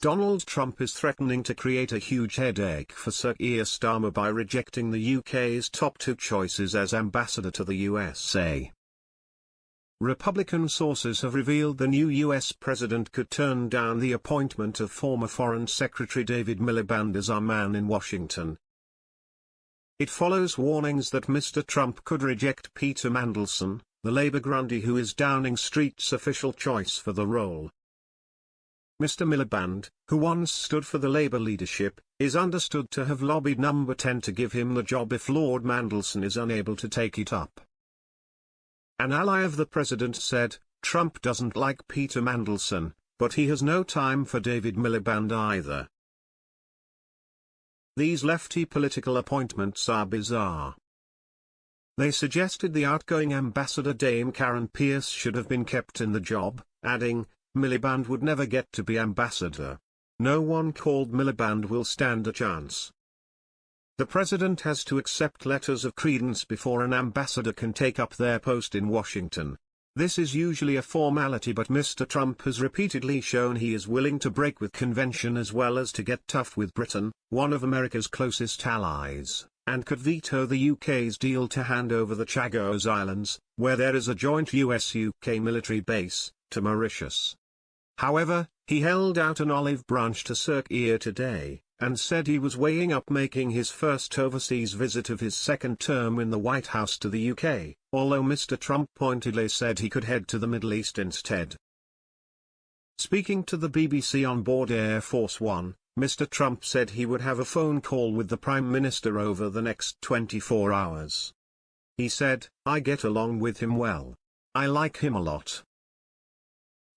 Donald Trump is threatening to create a huge headache for Sir Keir Starmer by rejecting the UK's top two choices as ambassador to the USA. Republican sources have revealed the new US president could turn down the appointment of former Foreign Secretary David Miliband as our man in Washington. It follows warnings that Mr. Trump could reject Peter Mandelson, the Labour grandee who is Downing Street's official choice for the role. Mr. Miliband, who once stood for the Labour leadership, is understood to have lobbied Number 10 to give him the job if Lord Mandelson is unable to take it up. An ally of the president said, "Trump doesn't like Peter Mandelson, but he has no time for David Miliband either." These lefty political appointments are bizarre. They suggested the outgoing ambassador Dame Karen Pierce should have been kept in the job, adding, "Miliband would never get to be ambassador. No one called Miliband will stand a chance." The president has to accept letters of credence before an ambassador can take up their post in Washington. This is usually a formality, but Mr. Trump has repeatedly shown he is willing to break with convention as well as to get tough with Britain, one of America's closest allies, and could veto the UK's deal to hand over the Chagos Islands, where there is a joint US-UK military base, to Mauritius. However, he held out an olive branch to Sir Keir today, and said he was weighing up making his first overseas visit of his second term in the White House to the UK, although Mr. Trump pointedly said he could head to the Middle East instead. Speaking to the BBC on board Air Force One, Mr. Trump said he would have a phone call with the Prime Minister over the next 24 hours. He said, "I get along with him well. I like him a lot.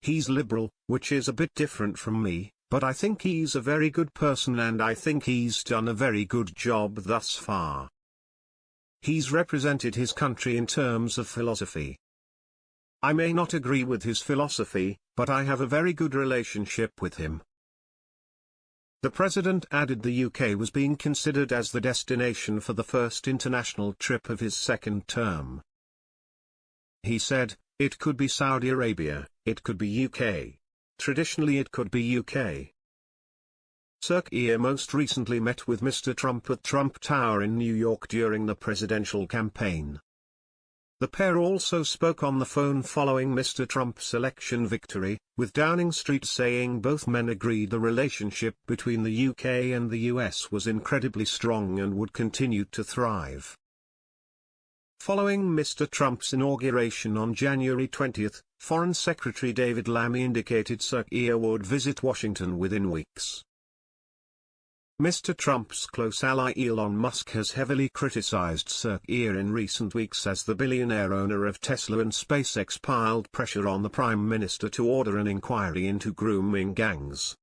He's liberal, which is a bit different from me, but I think he's a very good person and I think he's done a very good job thus far. He's represented his country in terms of philosophy. I may not agree with his philosophy, but I have a very good relationship with him." The president added the UK was being considered as the destination for the first international trip of his second term. He said, "It could be Saudi Arabia, it could be UK. Traditionally it could be UK." Sir Keir most recently met with Mr. Trump at Trump Tower in New York during the presidential campaign. The pair also spoke on the phone following Mr. Trump's election victory, with Downing Street saying both men agreed the relationship between the UK and the US was incredibly strong and would continue to thrive. Following Mr. Trump's inauguration on January 20, Foreign Secretary David Miliband indicated Sir Keir would visit Washington within weeks. Mr. Trump's close ally Elon Musk has heavily criticized Sir Keir in recent weeks as the billionaire owner of Tesla and SpaceX piled pressure on the Prime Minister to order an inquiry into grooming gangs.